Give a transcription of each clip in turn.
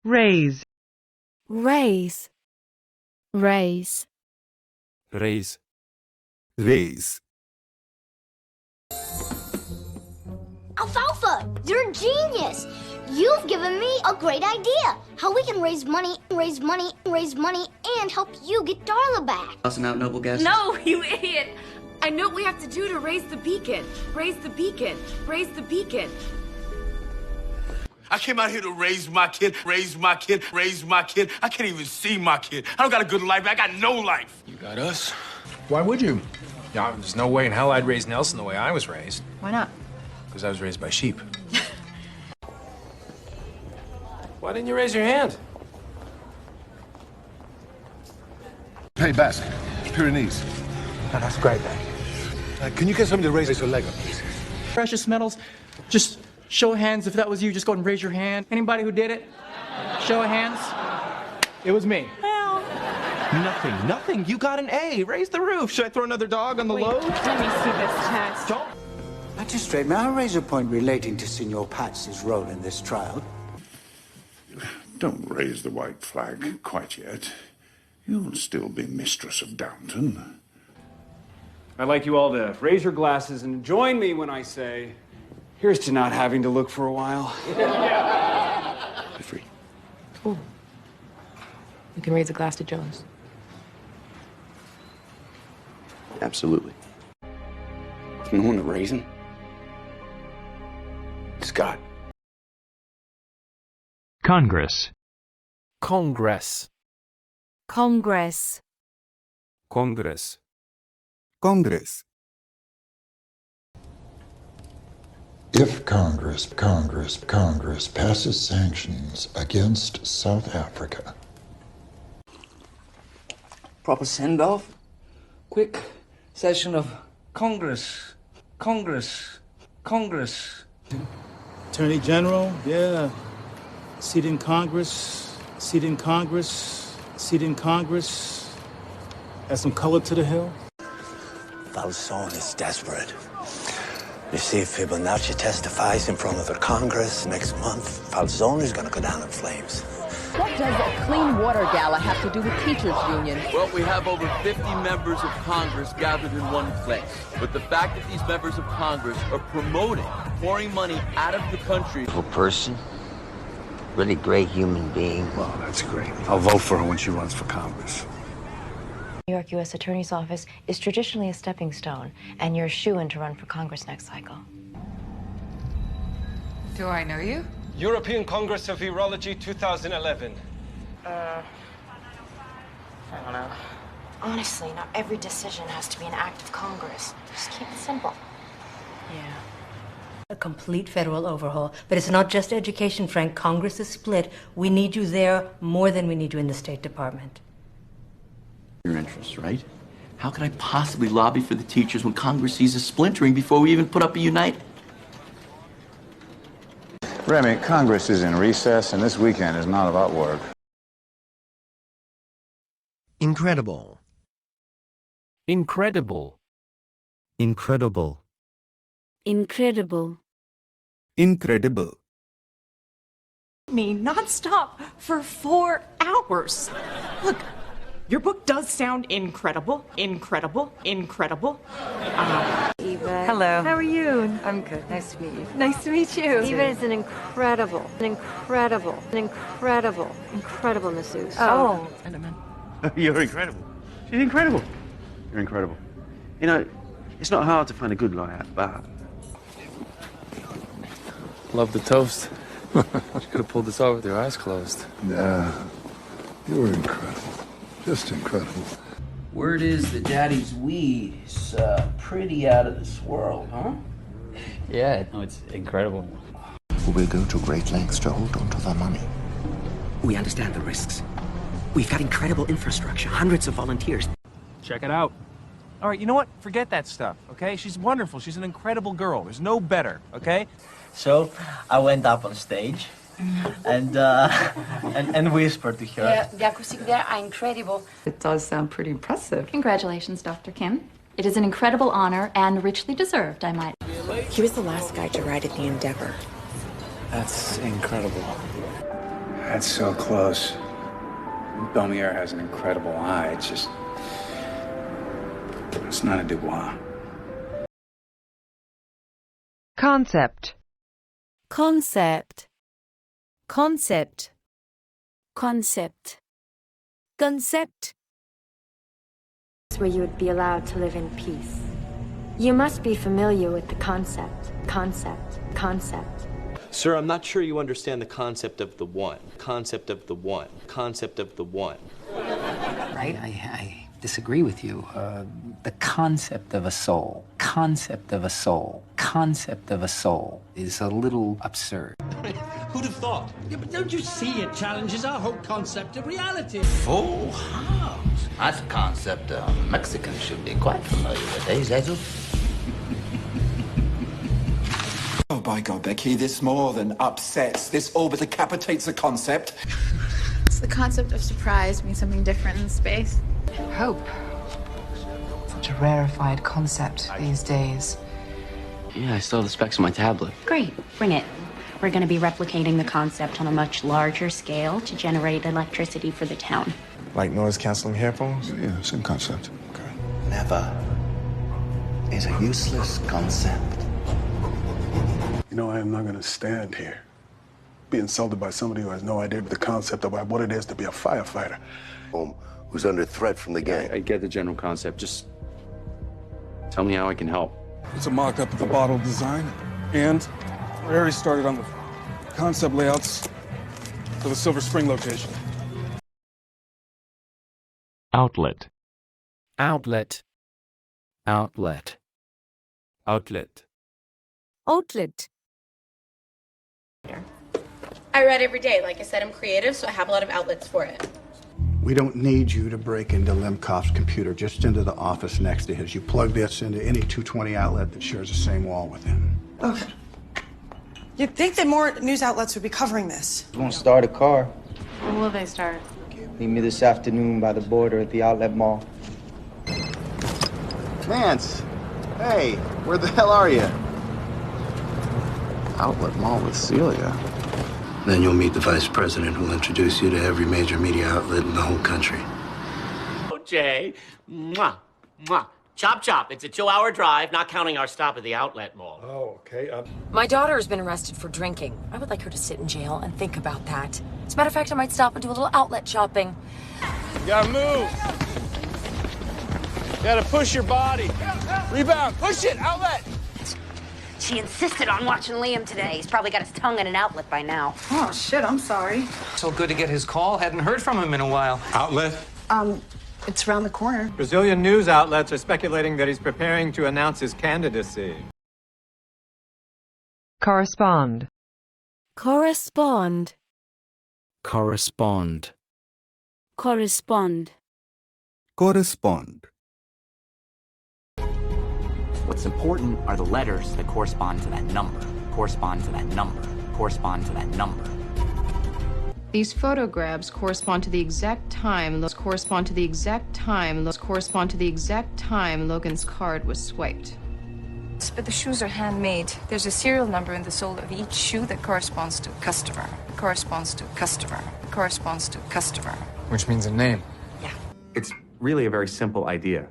raise, raise, raise, raise, raise. Alfalfa, you're a genius. You've given me a great idea. How we can raise money, and help you get Darla back. Awesome out, noble guest. No, you idiot. I know what we have to do to raise the beacon. Raise the beacon. Raise the beacon. I came out here to raise my kid. I can't even see my kid. I don't got a good life. I got no life. You got us? Why would you? Yeah, there's no way in hell I'd raise Nelson the way I was raised. Why not? Because I was raised by sheep. Why didn't you raise your hand? Hey, Bas, Pyrenees. Oh, that's great, man. Can you get somebody to raise a Lego, please? Precious metals, just show of hands. If that was you, just go ahead and raise your hand. Anybody who did it? Show of hands. It was me. Nothing. You got an A. Raise the roof. Should I throw another dog on the load? Let me see this test. Don't. Magistrate, may I raise a point relating to Signor Pats's role in this trial? Don't raise the white flag quite yet. You'll still be mistress of Downton. I'd like you all to raise your glasses and join me when I say, here's to not having to look for a while. Be free. Ooh. You can raise a glass to Jones. Absolutely. No one to raise him? Scott. Congress, Congress, Congress, Congress, Congress. If Congress passes sanctions against South Africa. Proper send-off? Quick session of Congress. Attorney General, yeah. Seat in Congress. Add some color to the hill. Falzone is desperate. You see, if Fibonacci testifies in front of the Congress next month, Falzone is going to go down in flames. What does a clean water gala have to do with teachers' union? Well, we have over 50 members of Congress gathered in one place. But the fact that these members of Congress are promoting pouring money out of the country. Beautiful person. Really great human being. Well, that's great. I'll vote for her when she runs for Congress. New York U.S. Attorney's Office is traditionally a stepping stone, and you're a shoo-in to run for Congress next cycle. Do I know you? European Congress of Virology 2011. I don't know. Honestly, not every decision has to be an act of Congress. Just keep it simple. Yeah. A complete federal overhaul. But it's not just education, Frank. Congress is split. We need you there more than we need you in the State Department. Your interests, right? How can I possibly lobby for the teachers when Congress sees us splintering before we even put up a unite? Remy, Congress is in recess, and this weekend is not about work. Incredible. incredible, Incredible. incredible, Incredible. Me non-stop for 4 hours. Look, your book does sound incredible. Eva. Hello. How are you? I'm good. Nice to meet you. Nice to meet you. Eva is an incredible masseuse. Oh. You're incredible. She's incredible. You're incredible. You know, it's not hard to find a good lie at the bar. love the toast. You could have pulled this off with your eyes closed. Yeah, you were incredible. Just incredible. Word is that Daddy's weed is pretty out of this world, huh? Yeah, no, it's incredible. We'll go to great lengths to hold on to the money. We understand the risks. We've got incredible infrastructure, hundreds of volunteers. Check it out. All right, you know what? Forget that stuff, okay? She's wonderful. She's an incredible girl. There's no better, okay? So I went up on stage and whispered to her. The acoustic there are incredible. It does sound pretty impressive. Congratulations, Dr. Kim. It is an incredible honor and richly deserved, I might. He was the last guy to ride at the Endeavor. That's incredible. That's so close. Belmier has an incredible eye. It's not a Dubois. Concept. Concept. Concept. Concept. Concept. Where you would be allowed to live in peace. You must be familiar with the concept. Concept. Sir, I'm not sure you understand the concept of the one. Concept of the one. Concept of the one. Right? I disagree with you. The concept of a soul. Concept of a soul. Concept of a soul is a little absurd. Who'd have thought? Yeah, but don't you see it challenges our whole concept of reality? Full house. That's a concept Mexicans should be quite familiar with, eh, Jesus? Oh, by God, Becky, this more than upsets. This all but decapitates the concept. It's the concept of surprise, being something different in space. Hope. Such a rarefied concept these days. Yeah, I still have the specs on my tablet. Great, bring it. We're going to be replicating the concept on a much larger scale to generate electricity for the town. Like noise-canceling headphones? Yeah, same concept. Okay. Never is a useless concept. You know, I am not going to stand here, be insulted by somebody who has no idea the concept of what it is to be a firefighter. Who's under threat from the gang. I get the general concept. Just tell me how I can help. It's a mock-up of the bottle design, and we already started on the concept layouts for the Silver Spring location. Outlet. Outlet. Outlet. Outlet. Outlet. I read every day. Like I said, I'm creative, so I have a lot of outlets for it. We don't need you to break into Lemkoff's computer, just into the office next to his. You plug this into any 220 outlet that shares the same wall with him. Okay. You'd think that more news outlets would be covering this. You won't start a car. When will they start? Meet me this afternoon by the border at the outlet mall. Vance! Hey, where the hell are you? Outlet Mall with Celia. Then you'll meet the vice president who'll introduce you to every major media outlet in the whole country. Oh, Jay. Mwah. Mwah. Chop, chop. It's a 2-hour drive, not counting our stop at the outlet mall. Oh, okay. My daughter has been arrested for drinking. I would like her to sit in jail and think about that. As a matter of fact, I might stop and do a little outlet shopping. You gotta move. You gotta push your body. Rebound. Push it. Outlet. She insisted on watching Liam today. He's probably got his tongue in an outlet by now. Oh, shit, I'm sorry. So good to get his call. Hadn't heard from him in a while. Outlet. It's around the corner. Brazilian news outlets are speculating that he's preparing to announce his candidacy. Correspond. Correspond. Correspond. Correspond. Correspond. What's important are the letters that correspond to that number, correspond to that number, correspond to that number. These photographs correspond to the exact time. Those correspond to the exact time. Those correspond to the exact time Logan's card was swiped. But the shoes are handmade. There's a serial number in the sole of each shoe that corresponds to customer, corresponds to customer, corresponds to customer. Which means a name. Yeah. It's really a very simple idea.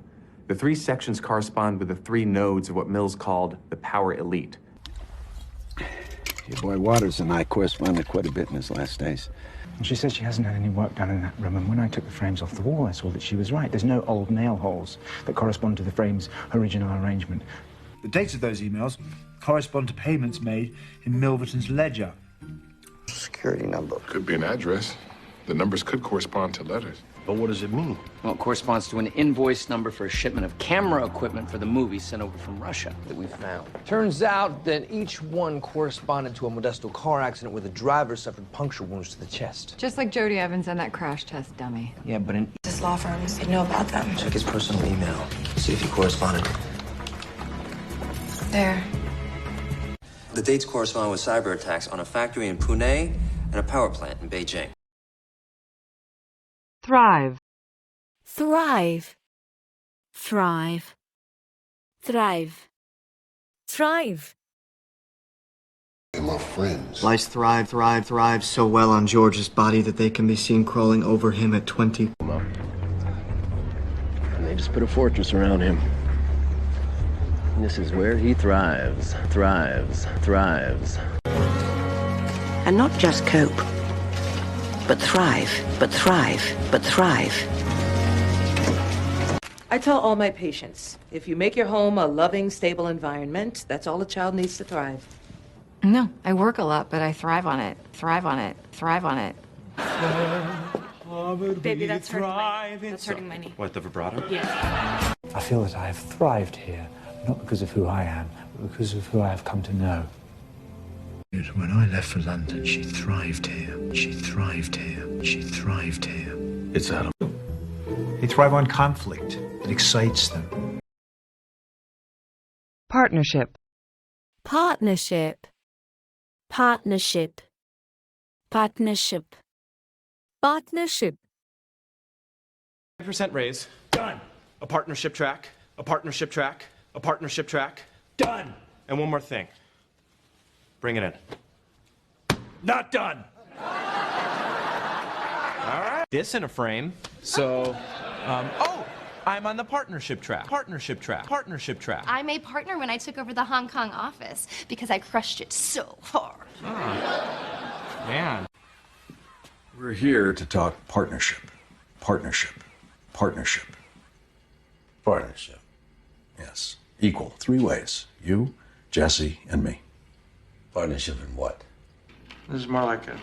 The 3 sections correspond with the 3 nodes of what Mills called the power elite. Your boy Waters and I corresponded quite a bit in his last days. She said she hasn't had any work done in that room, and when I took the frames off the wall, I saw that she was right. There's no old nail holes that correspond to the frame's original arrangement. The dates of those emails correspond to payments made in Milverton's ledger. Security number. Could be an address. The numbers could correspond to letters. But what does it mean? Well, it corresponds to an invoice number for a shipment of camera equipment for the movie sent over from Russia that we found. Turns out that each one corresponded to a Modesto car accident where the driver suffered puncture wounds to the chest. Just like Jody Evans and that crash test dummy. Yeah, but in His law firms, they know about them. Check his personal email. See if he corresponded. There. The dates correspond with cyber attacks on a factory in Pune and a power plant in Beijing. Thrive. Thrive. Thrive. Thrive. Thrive. They're my friends. Lice thrive so well on George's body that they can be seen crawling over him at 20. And they just put a fortress around him. And this is where he thrives. And not just cope, but thrive. I tell all my patients, if you make your home a loving, stable environment, that's all a child needs to thrive. No, I work a lot, but I thrive on it. Baby, that's hurting my knee. What, the vibrato? Yeah. I feel that I have thrived here, not because of who I am, but because of who I have come to know. When I left for London, she thrived here. It's Adam. They thrive on conflict. It excites them. Partnership. 5% raise. Done. A partnership track. Done. And one more thing. Bring it in. Not done. All right. This in a frame. So, I'm on the partnership track. I'm a partner when I took over the Hong Kong office because I crushed it so hard. Man. We're here to talk partnership. Yes. Equal. 3 ways. You, Jesse, and me. Partnership in what? This is more like a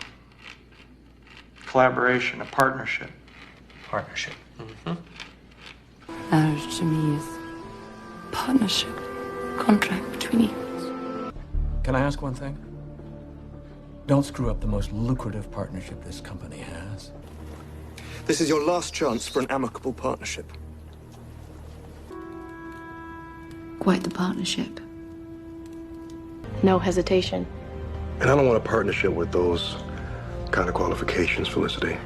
collaboration, a partnership. Partnership. Marriage to me is partnership, contract between equals. Can I ask one thing? Don't screw up the most lucrative partnership this company has. This is your last chance for an amicable partnership. Quite the partnership. No hesitation. And I don't want a partnership with those kind of qualifications, Felicity.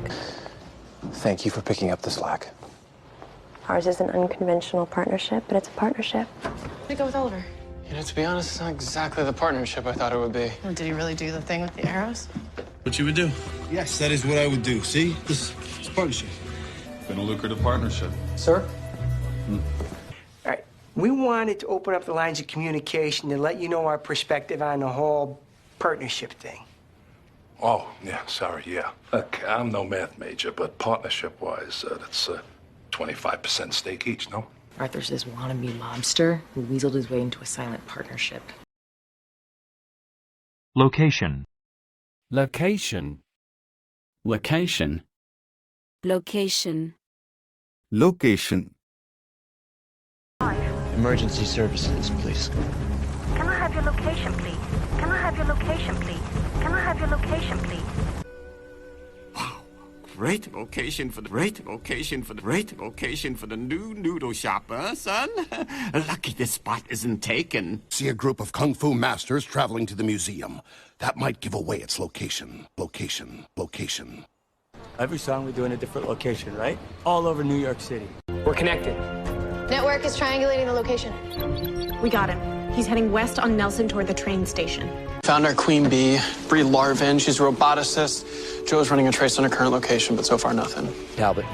Thank you for picking up the slack. Ours is an unconventional partnership, but it's a partnership. I go with Oliver. You know, to be honest, it's not exactly the partnership I thought it would be. Well, did he really do the thing with the arrows? What you would do? Yes, that is what I would do. See? This is partnership. Been a lucrative partnership. Sir? All right. We wanted to open up the lines of communication to let you know our perspective on the whole partnership thing. Oh, yeah, sorry, yeah. Look, I'm no math major, but partnership-wise, that's 25% stake each, no? Arthur's this wannabe mobster who weaseled his way into a silent partnership. Location. Emergency services, please. Can I have your location, please? Great location for the new noodle shop, son. Lucky this spot isn't taken. See a group of kung fu masters traveling to the museum. That might give away its location. Every song we do in a different location, right? All over New York City. We're connected. Network is triangulating the location. We got him. He's heading west on Nelson toward the train station. Found our queen bee, Bree Larvin. She's a roboticist. Joe's running a trace on her current location, but so far nothing. Talbot,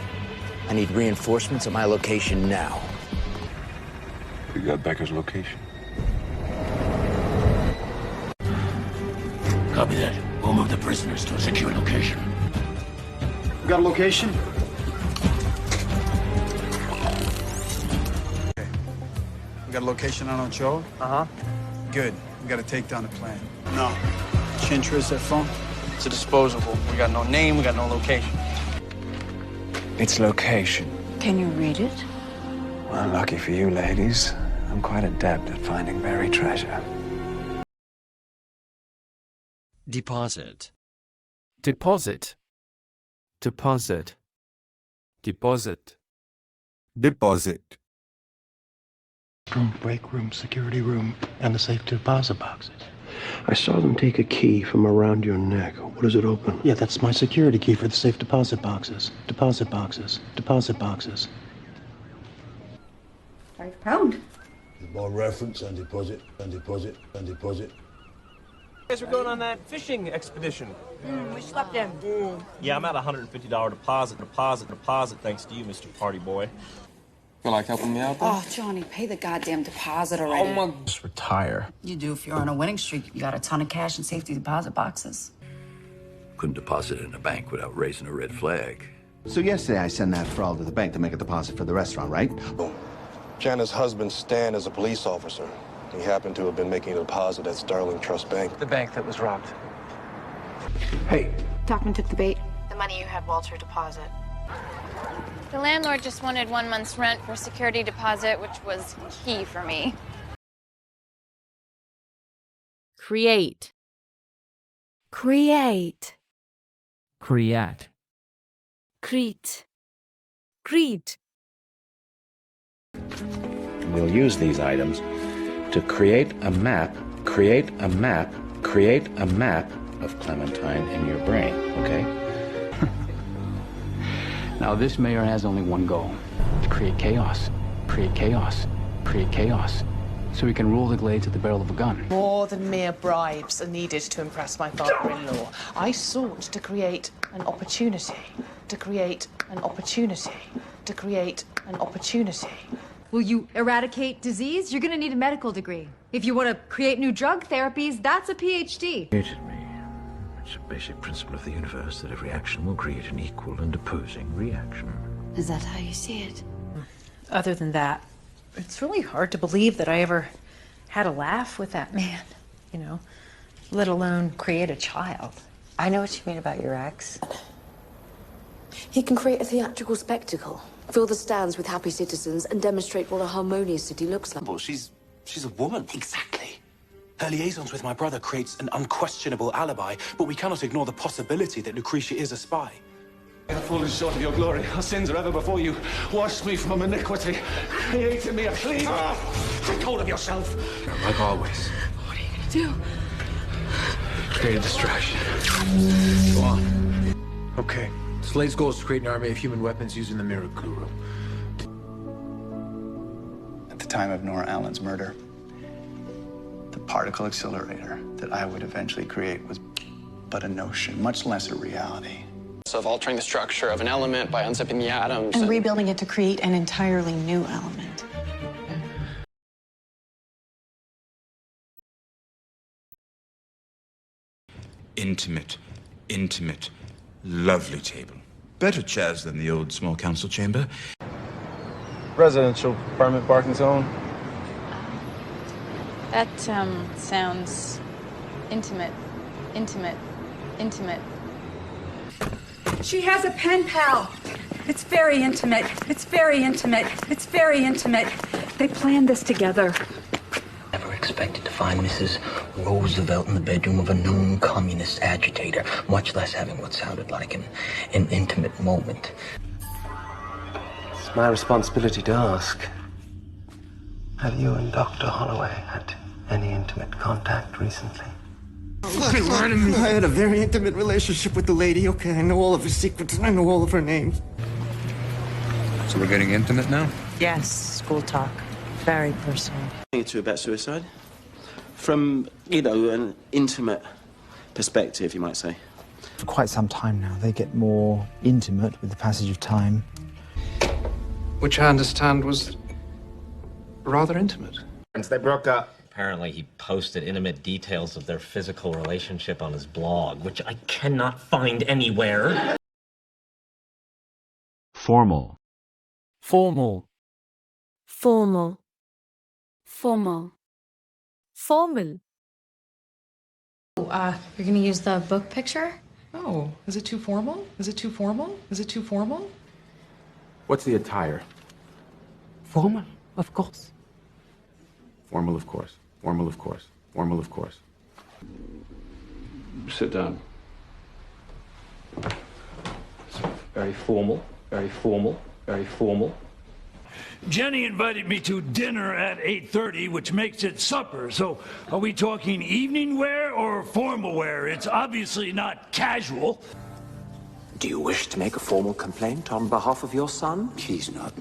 I need reinforcements at my location now. You got Becker's location? Copy that. We'll move the prisoners to a secure location. You got a location? We got a location on Ochoa? Uh-huh. Good. We gotta take down the plan. No. Chintra's that phone? It's a disposable. We got no name, we got no location. It's location. Can you read it? Well, lucky for you, ladies. I'm quite adept at finding buried treasure. Deposit. Room, break room, security room, and the safe deposit boxes. I saw them take a key from around your neck. What does it open? Yeah, that's my security key for the safe deposit boxes. Deposit boxes. £5. More reference and deposit. guys were going on that fishing expedition. We slept in. Yeah, I'm at $150 deposit, thanks to you, Mr. Party Boy. Feel like helping me out? Oh, Johnny, pay the goddamn deposit already. Oh, my... Just retire. You do if you're on a winning streak. You got a ton of cash and safety deposit boxes. Couldn't deposit it in a bank without raising a red flag. So yesterday I sent that fraud to the bank to make a deposit for the restaurant, right? Boom. Jana's husband, Stan, is a police officer. He happened to have been making a deposit at Sterling Trust Bank. The bank that was robbed. Hey. Dockman took the bait. The money you had Walter deposit. The landlord just wanted 1 month's rent for security deposit, which was key for me. Create. Create. Create. Crete. Crete. We'll use these items to create a map of Clementine in your brain, okay? Now, this mayor has only one goal: to create chaos, create chaos, create chaos, so he can rule the Glades at the barrel of a gun. More than mere bribes are needed to impress my father-in-law. I sought to create an opportunity, to create an opportunity, to create an opportunity. Will you eradicate disease? You're going to need a medical degree. If you want to create new drug therapies, that's a PhD. Created me. It's a basic principle of the universe that every action will create an equal and opposing reaction. Is that how you see it? Other than that, it's really hard to believe that I ever had a laugh with that man, you know, let alone create a child. I know what you mean about your ex. He can create a theatrical spectacle, fill the stands with happy citizens, and demonstrate what a harmonious city looks like. Well, she's a woman. Exactly. Her liaisons with my brother creates an unquestionable alibi, but we cannot ignore the possibility that Lucretia is a spy. I have fallen short of your glory. Our sins are ever before you. Wash me from iniquity. Create in me a clean heart. Take hold of yourself. Like always. What are you gonna do? Create a distraction. Go on. Okay. Slade's goal is to create an army of human weapons using the Mirror Guru. At the time of Nora Allen's murder, the particle accelerator that I would eventually create was but a notion, much less a reality. Of altering the structure of an element by unzipping the atoms. And rebuilding it to create an entirely new element. Intimate, lovely table. Better chairs than the old small council chamber. Residential apartment parking zone. That sounds intimate. She has a pen pal. It's very intimate. It's very intimate. It's very intimate. They planned this together. Never expected to find Mrs. Roosevelt in the bedroom of a known communist agitator, much less having what sounded like an intimate moment. It's my responsibility to ask. Have you and Dr. Holloway had any intimate contact recently? I had a very intimate relationship with the lady. Okay, I know all of her secrets and I know all of her names. So we're getting intimate now? Yes, school talk. Very personal. To about suicide? From, an intimate perspective, you might say. For quite some time now, they get more intimate with the passage of time. Which I understand was rather intimate. They broke up. Apparently, he posted intimate details of their physical relationship on his blog, which I cannot find anywhere. Formal. Formal. Formal. Formal. Formal. You're gonna use the book picture? Oh, is it too formal? Is it too formal? Is it too formal? What's the attire? Formal, of course. Formal, of course. Formal, of course. Formal, of course. Sit down. Very formal, very formal, very formal. Jenny invited me to dinner at 8:30, which makes it supper. So are we talking evening wear or formal wear? It's obviously not casual. Do you wish to make a formal complaint on behalf of your son? He's not.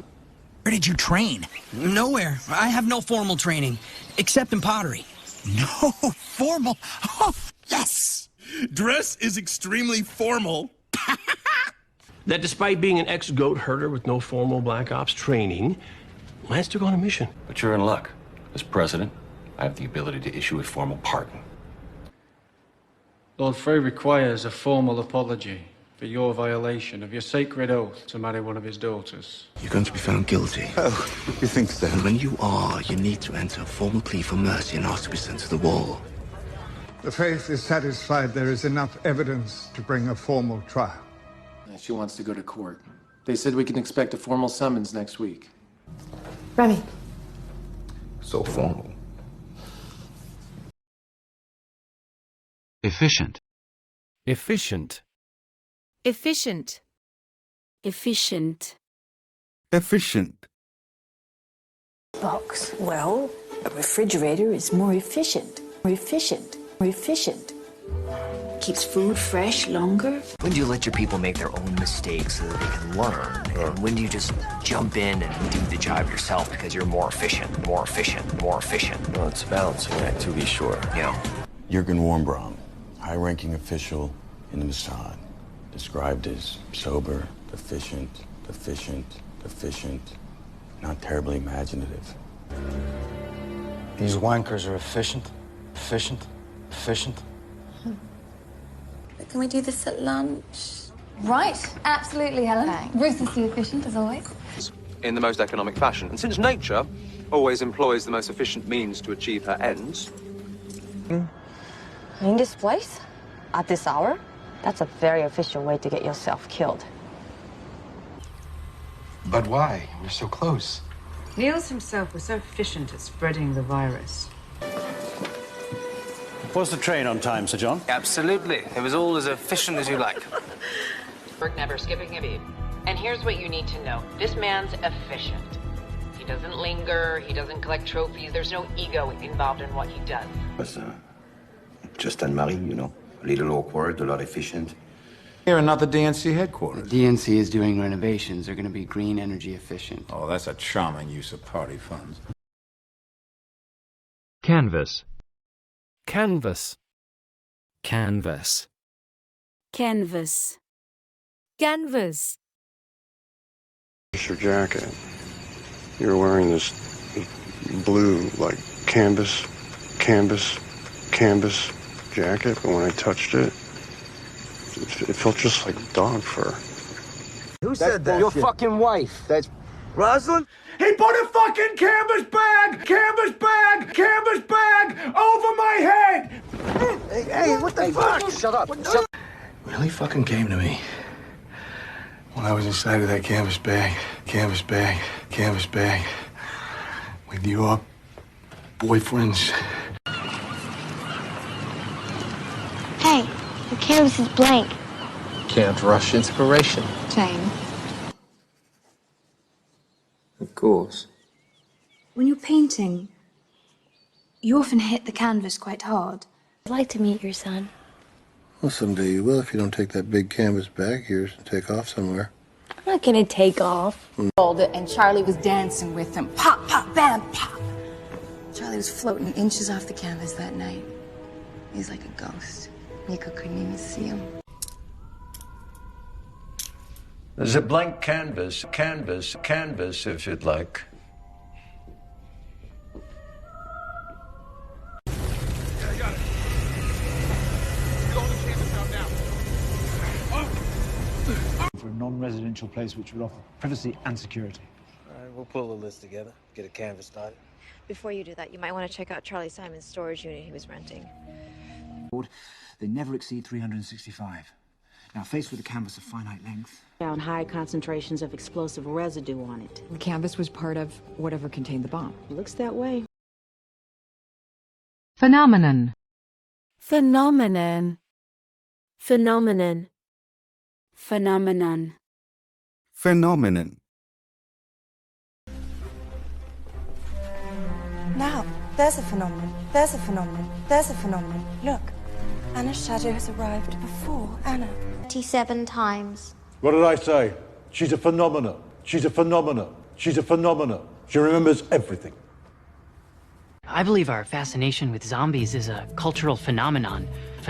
Where did you train? Nowhere. I have no formal training, except in pottery. No, formal? Oh. Yes! Dress is extremely formal. That despite being an ex-goat herder with no formal black ops training, Lance took on a mission. But you're in luck. As president, I have the ability to issue a formal pardon. Lord Frey requires a formal apology for your violation of your sacred oath to marry one of his daughters. You're going to be found guilty. Oh, you think so? And when you are, you need to enter a formal plea for mercy and ask to be sent to the wall. The faith is satisfied there is enough evidence to bring a formal trial. She wants to go to court. They said we can expect a formal summons next week. Remy. So formal. Efficient. Efficient. Efficient. Efficient. Efficient. Box. Well, a refrigerator is more efficient. More efficient. More efficient. Keeps food fresh longer. When do you let your people make their own mistakes so that they can learn? And when do you just jump in and do the job yourself because you're more efficient, more efficient, more efficient? Well, it's a balancing act, to be sure. Yeah. Jürgen Warmbraum, high-ranking official in the Mossad, described as sober, efficient, not terribly imaginative. These wankers are efficient. Can we do this at lunch? Right, absolutely, Helen. Ruthlessly efficient, as always. In the most economic fashion. And since nature always employs the most efficient means to achieve her ends... In this place? At this hour? That's a very efficient way to get yourself killed. But why? We're so close. Niels himself was so efficient at spreading the virus. Was the train on time, Sir John? Absolutely. It was all as efficient as you like. We're never skipping a beat. And here's what you need to know. This man's efficient. He doesn't linger, he doesn't collect trophies, there's no ego involved in what he does. Was just Anne-Marie, you know. A little awkward, a lot efficient. Here, not the DNC headquarters. The DNC is doing renovations. They're going to be green energy efficient. Oh, that's a charming use of party funds. Canvas. Canvas. Canvas. Canvas. Canvas. Your jacket. You're wearing this blue, like, canvas jacket, but when I touched it, it felt just like dog fur. Who said that? Your fucking wife. That's Rosalind? He put a fucking canvas bag over my head! Hey, what the fuck? Shut up. Really fucking came to me when I was inside of that canvas bag with your boyfriends. Hey, the canvas is blank. Can't rush inspiration. Same. Of course. When you're painting, you often hit the canvas quite hard. I'd like to meet your son. Well, someday you will if you don't take that big canvas bag of yours and take off somewhere. I'm not gonna take off. And Charlie was dancing with him. Pop, pop, bam, pop. Charlie was floating inches off the canvas that night. He's like a ghost. Nico couldn't even see him. There's a blank canvas, if you'd like. For a non-residential place which would offer privacy and security. All right, we'll pull a list together, get a canvas started. Before you do that, you might want to check out Charlie Simon's storage unit he was renting. They never exceed 365. Now, faced with a canvas of finite length... Found high concentrations of explosive residue on it. The canvas was part of whatever contained the bomb. Looks that way. Phenomenon. Phenomenon. Phenomenon. Phenomenon. Phenomenon. Now, there's a phenomenon. There's a phenomenon. There's a phenomenon. Look, Anna's shadow has arrived before Anna. 27 times. What did I say? She's a phenomenon. She's a phenomenon. She's a phenomenon. She remembers everything. I believe our fascination with zombies is a cultural phenomenon. It's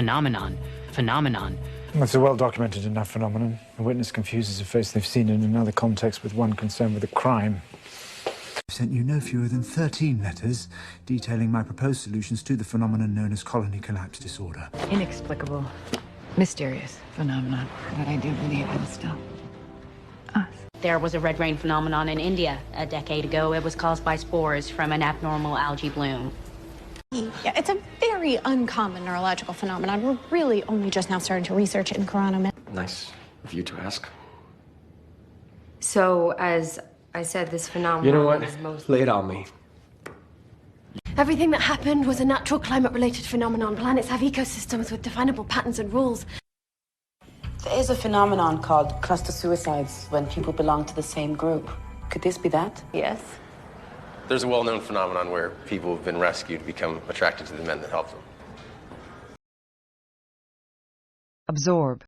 a well-documented enough phenomenon. A witness confuses a face they've seen in another context with one concerned with a crime. I've sent you no fewer than 13 letters detailing my proposed solutions to the phenomenon known as colony collapse disorder. Inexplicable, mysterious phenomenon. But I do believe in still us. There was a red rain phenomenon in India a decade ago. It was caused by spores from an abnormal algae bloom. Yeah, it's a very uncommon neurological phenomenon. We're really only just now starting to research it in Corona. Nice of you to ask. So, as I said, this phenomenon You know what? is mostly... Lay it on me. Everything that happened was a natural climate-related phenomenon. Planets have ecosystems with definable patterns and rules. There is a phenomenon called cluster suicides when people belong to the same group. Could this be that? Yes. There's a well-known phenomenon where people who've been rescued become attracted to the men that help them. Absorb.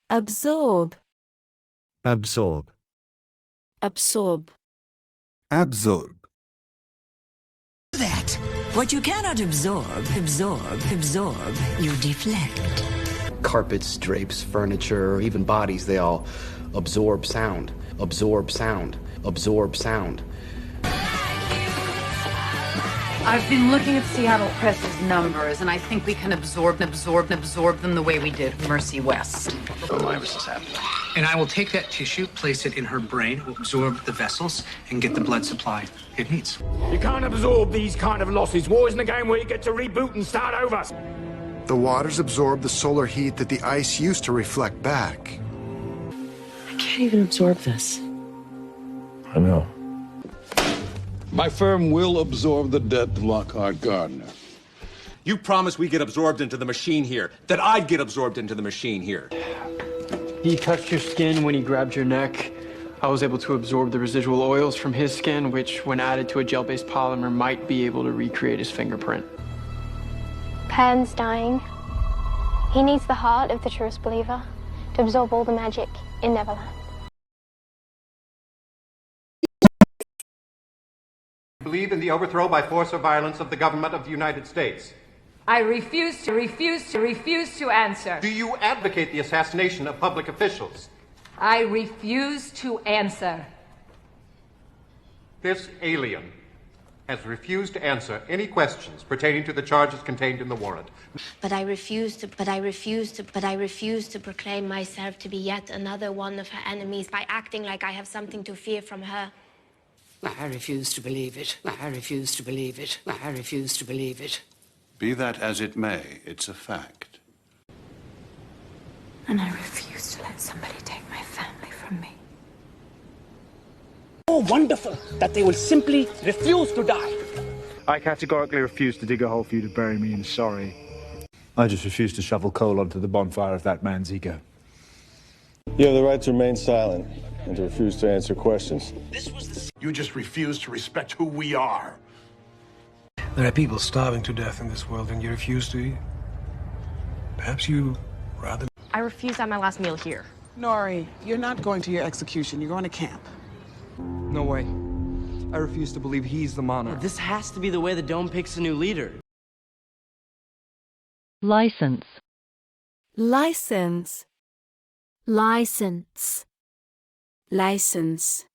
Absorb. Absorb. Absorb. Absorb. That. What you cannot absorb, you deflect. Carpets, drapes, furniture, even bodies, they all absorb sound. Absorb sound. Absorb sound. I've been looking at Seattle Press's numbers, and I think we can absorb them the way we did Mercy West. Why was this happening? And I will take that tissue, place it in her brain, will absorb the vessels, and get the blood supply it needs. You can't absorb these kind of losses. War isn't a game where you get to reboot and start over. The waters absorb the solar heat that the ice used to reflect back. I can't even absorb this. I know. My firm will absorb the debt of Lockhart Gardner. You promised we get absorbed into the machine here, that I'd get absorbed into the machine here. He touched your skin when he grabbed your neck. I was able to absorb the residual oils from his skin, which, when added to a gel-based polymer, might be able to recreate his fingerprint. Pan's dying. He needs the heart of the truest believer to absorb all the magic in Neverland. Believe in the overthrow by force or violence of the government of the United States. I refuse to answer. Do you advocate the assassination of public officials? I refuse to answer. This alien has refused to answer any questions pertaining to the charges contained in the warrant. But I refuse to proclaim myself to be yet another one of her enemies by acting like I have something to fear from her. I refuse to believe it. I refuse to believe it. I refuse to believe it. Be that as it may, it's a fact. And I refuse to let somebody take my family from me. So wonderful that they will simply refuse to die. I categorically refuse to dig a hole for you to bury me in sorry. I just refuse to shovel coal onto the bonfire of that man's ego. You have the right to remain silent and to refuse to answer questions. You just refuse to respect who we are. There are people starving to death in this world, and you refuse to eat. Perhaps you rather... I refuse to have my last meal here. Nori, you're not going to your execution. You're going to camp. No way. I refuse to believe he's the monarch. This has to be the way the Dome picks a new leader. License. License. License. License.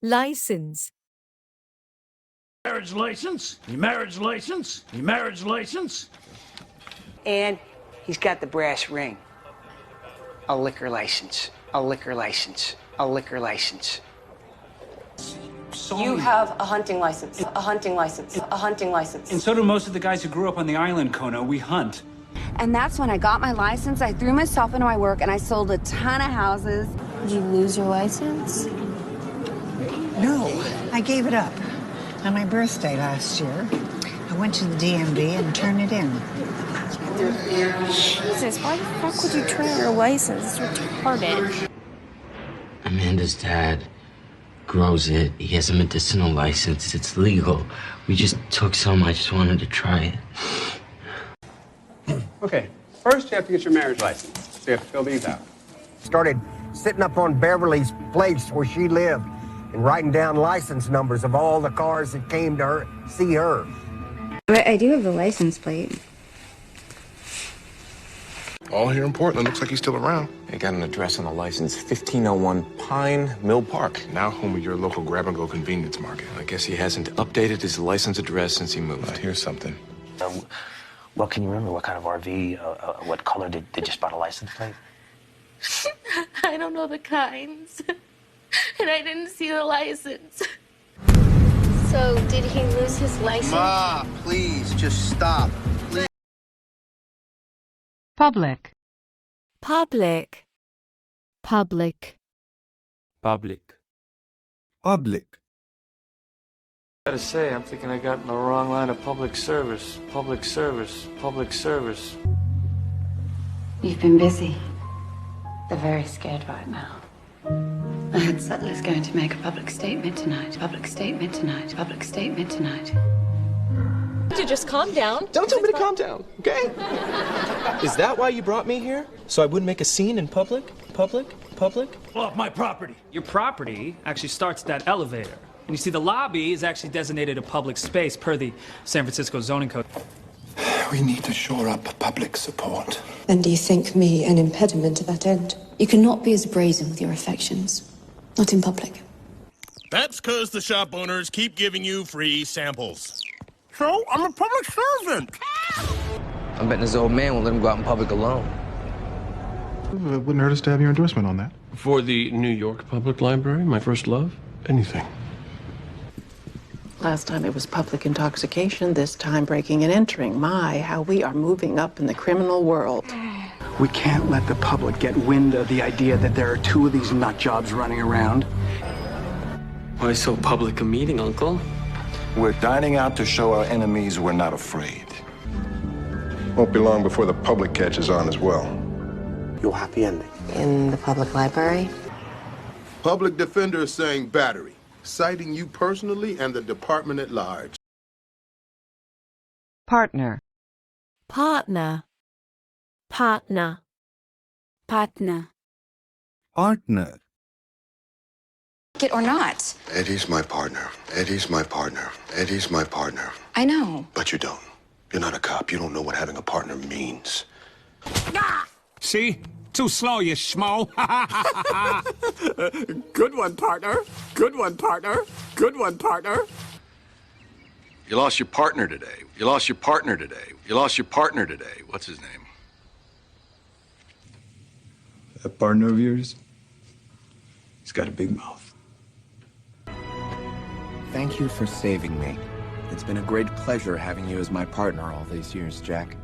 License. Marriage license, your marriage license, your marriage license. And he's got the brass ring. A liquor license, a liquor license, a liquor license. You have a hunting license, a hunting license, a hunting license. And so do most of the guys who grew up on the island, Kono. We hunt. And that's when I got my license. I threw myself into my work and I sold a ton of houses. Did you lose your license? No, I gave it up. On my birthday last year, I went to the DMV and turned it in. Jesus, why the fuck would you turn in your license? It's retarded. Amanda's dad grows it. He has a medicinal license. It's legal. We just took some. I just wanted to try it. Okay, first you have to get your marriage license. So you have to fill these out. Started sitting up on Beverly's place where she lived. and writing down license numbers of all the cars that came to her, see her. I do have the license plate. All here in Portland. Looks like he's still around. They got an address on the license, 1501 Pine Mill Park. Now home of your local grab-and-go convenience market. I guess he hasn't updated his license address since he moved. Here's something. Well, can you remember what kind of RV, what color did you spot a license plate? I don't know the kinds. And I didn't see the license. So, did he lose his license? Ma, please, just stop. Please. Public. Public. Public. Public. Public. Gotta say, I'm thinking I got in the wrong line of public service. Public service. Public service. You've been busy. They're very scared right now. I heard Sutler's going to make a public statement tonight. Public statement tonight. Public statement tonight. To just calm down. Don't tell me to calm down, okay? Is that why you brought me here? So I wouldn't make a scene in public? Public? Off my property. Your property actually starts at that elevator. And you see, the lobby is actually designated a public space per the San Francisco zoning code. We need to shore up public support. And do you think me an impediment to that end? You cannot be as brazen with your affections. Not in public. That's because the shop owners keep giving you free samples. So, I'm a public servant. I'm betting this old man won't let him go out in public alone. It wouldn't hurt us to have your endorsement on that. For the New York Public Library, my first love? Anything. Last time it was public intoxication, this time breaking and entering. My, how we are moving up in the criminal world. We can't let the public get wind of the idea that there are two of these nut jobs running around. Why so public a meeting, Uncle? We're dining out to show our enemies we're not afraid. Won't be long before the public catches on as well. Your happy ending. In the public library? Public defender is saying battery, citing you personally and the department at large. Partner. Partner. Partner. Partner. Partner. It or not. Eddie's my partner. Eddie's my partner. Eddie's my partner. I know. But you don't. You're not a cop. You don't know what having a partner means. See? Too slow, you schmo. Good one, partner. Good one, partner. Good one, partner. You lost your partner today. You lost your partner today. You lost your partner today. What's his name? That partner of yours? He's got a big mouth. Thank you for saving me. It's been a great pleasure having you as my partner all these years, Jack.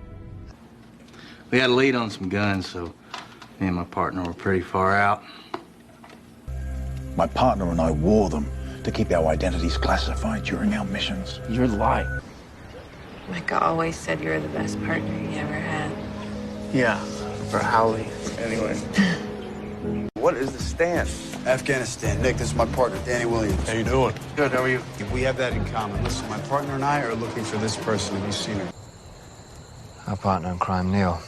We had a lead on some guns, so me and my partner were pretty far out. My partner and I wore them to keep our identities classified during our missions. You're lying. Micah always said you were the best partner he ever had. Yeah, for Howley. Anyway. What is the stance? Afghanistan. Nick, this is my partner, Danny Williams. How you doing? Good, how are you? We have that in common. Listen, my partner and I are looking for this person. Have you seen her? Our partner in crime, Neil.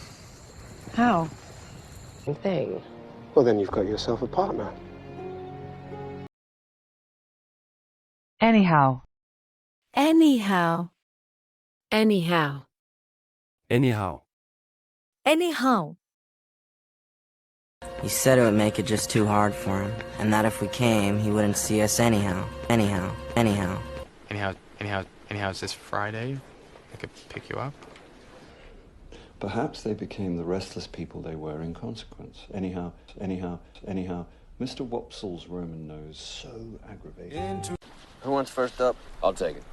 How? Thing. Well, then you've got yourself a partner. Anyhow. Anyhow. Anyhow. Anyhow. Anyhow. He said it would make it just too hard for him, and that if we came, he wouldn't see us anyhow. Anyhow. Is this Friday? I could pick you up? Perhaps they became the restless people they were in consequence. Anyhow. Mr. Wopsel's Roman nose so aggravating. Who wants first up? I'll take it.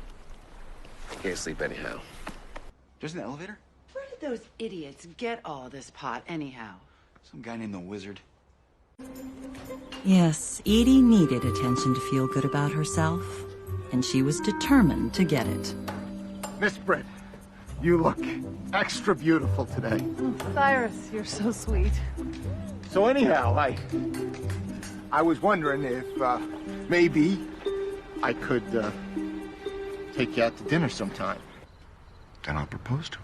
Can't sleep anyhow. There's an elevator? Where did those idiots get all this pot, anyhow? Some guy named the Wizard. Yes, Edie needed attention to feel good about herself, and she was determined to get it. Miss Britt, you look extra beautiful today. Oh, Cyrus, you're so sweet. So anyhow, I was wondering if maybe I could take you out to dinner sometime. Then I'll propose to her.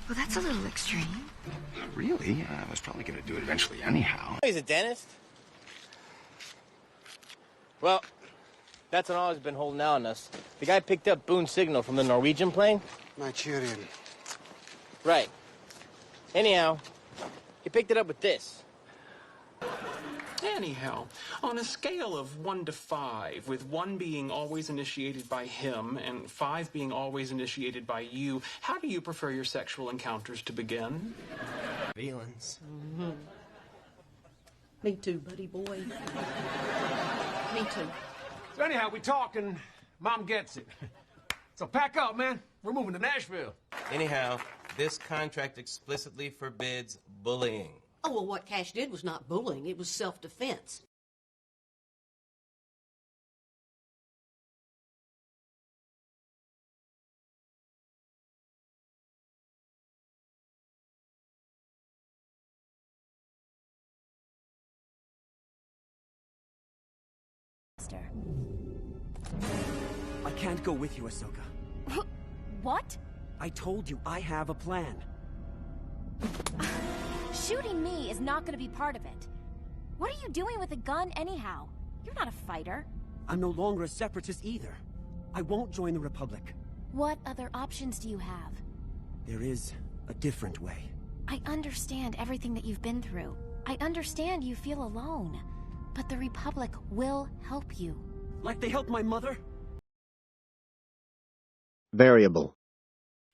Well, that's a little extreme. Really? I was probably going to do it eventually anyhow. He's a dentist. Well, that's all has been holding out on us. The guy picked up Boone's signal from the Norwegian plane. Manchurian. Right. Anyhow, he picked it up with this. Anyhow, on a scale of 1 to 5, with 1 being always initiated by him and 5 being always initiated by you, how do you prefer your sexual encounters to begin? Feelings. Mm-hmm. Me too, buddy boy. Me too. So anyhow, we talk and Mom gets it. So pack up, man. We're moving to Nashville. Anyhow, this contract explicitly forbids bullying. Oh, well, what Cash did was not bullying. It was self-defense. I can't go with you, Ahsoka. What? I told you I have a plan. Shooting me is not going to be part of it. What are you doing with a gun anyhow? You're not a fighter. I'm no longer a separatist either. I won't join the Republic. What other options do you have? There is a different way. I understand everything that you've been through. I understand you feel alone. But the Republic will help you. Like they helped my mother? Variable.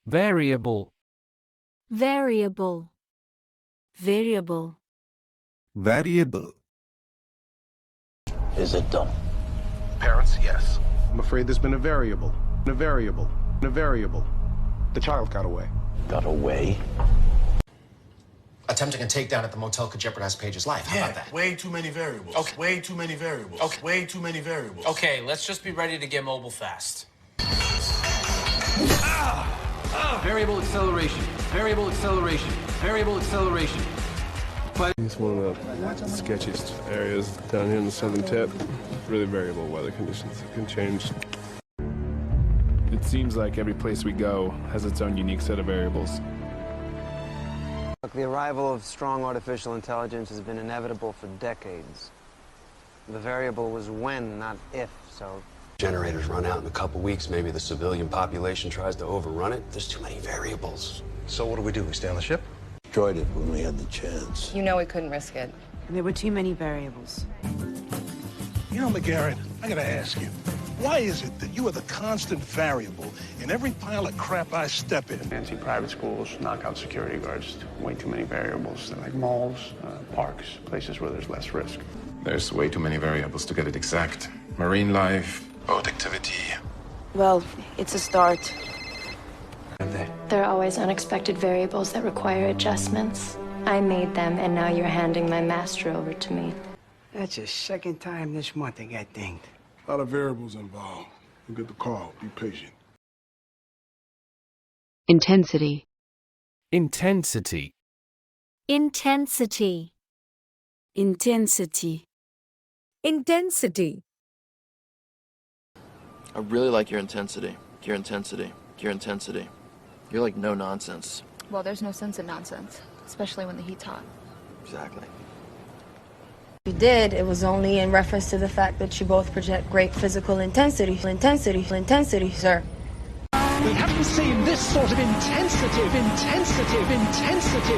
Variable. Variable. Variable. Variable. Is it done? Parents, yes. I'm afraid there's been a variable. A variable. A variable. The child got away. Got away? Attempting a takedown at the motel could jeopardize Paige's life. How about that? Way too many variables. Okay. Way too many variables. Okay. Way too many variables. Okay, let's just be ready to get mobile fast. Variable acceleration. Variable acceleration. Variable acceleration. It's one of the sketchiest areas down here in the southern tip. Really variable weather conditions. It can change. It seems like every place we go has its own unique set of variables. Look, the arrival of strong artificial intelligence has been inevitable for decades. The variable was when, not if, so... Generators run out in a couple weeks. Maybe the civilian population tries to overrun it. There's too many variables. So what do? We stay on the ship? Destroyed it when we had the chance. You know we couldn't risk it. There were too many variables. You know, McGarrett, I gotta ask you, why is it that you are the constant variable in every pile of crap I step in? Fancy private schools knock out security guards. Way too many variables. They're like malls, parks, places where there's less risk. There's way too many variables to get it exact. Marine life, boat activity. Well, it's a start. There are always unexpected variables that require adjustments. I made them, and now you're handing my master over to me. That's the second time this month I got dinged. A lot of variables involved. You get the call. Be patient. Intensity. Intensity. Intensity. Intensity. Intensity. I really like your intensity. Your intensity. Your intensity. You're like no nonsense. Well, there's no sense in nonsense, especially when the heat's hot. Exactly. If you did, it was only in reference to the fact that you both project great physical intensity. Intensity, sir. We haven't seen this sort of intensity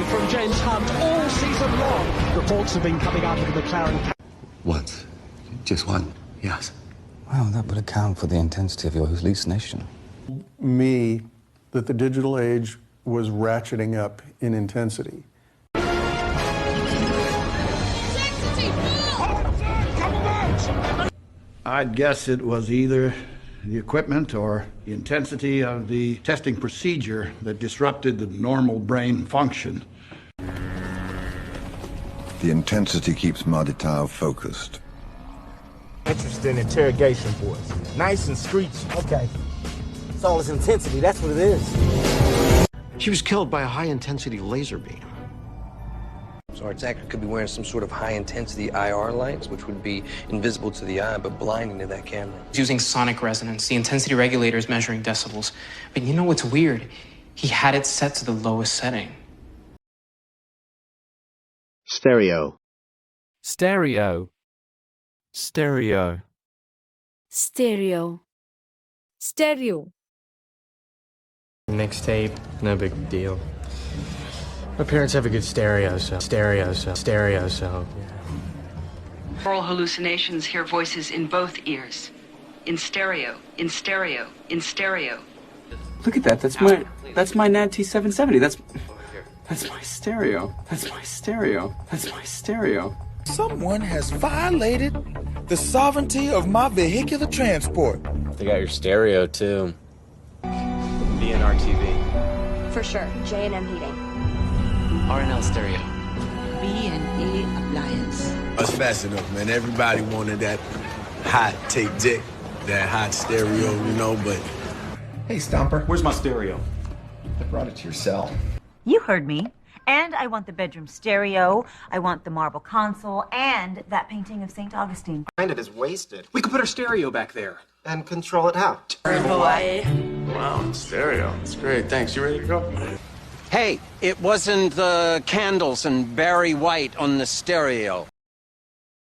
from James Hunt all season long. Reports have been coming out of the McLaren. Once. Just one. Yes. Well, that would account for the intensity of your hallucination. Me, that the digital age was ratcheting up in intensity. I'd guess it was either the equipment or the intensity of the testing procedure that disrupted the normal brain function. The intensity keeps Marditao focused. Interested in interrogation boys. Nice and screechy. Okay. It's all his intensity, that's what it is. She was killed by a high-intensity laser beam. So our attacker could be wearing some sort of high-intensity IR lights, which would be invisible to the eye, but blinding to that camera. He's using sonic resonance. The intensity regulator is measuring decibels. But you know what's weird? He had it set to the lowest setting. Stereo. Stereo. Stereo. stereo, stereo. Mixtape, no big deal. My parents have a good stereo, so. Oral hallucinations hear voices in both ears. In stereo, in stereo, in stereo. Look at that. That's my NAD T770. That's my stereo. That's my stereo. That's my stereo. Someone has violated the sovereignty of my vehicular transport. They got your stereo too. B&R TV. For sure. J&M Heating. R&L Stereo. B&E Appliance. That's fast enough, man. Everybody wanted that hot tape deck, that hot stereo, you know, but... Hey, Stomper, where's my stereo? I brought it to your cell. You heard me. And I want the bedroom stereo, I want the marble console, and that painting of St. Augustine. It is wasted. We could put our stereo back there and control it how? In Hawaii. Wow, stereo. That's great. Thanks. You ready to go? Hey, it wasn't the candles and Barry White on the stereo.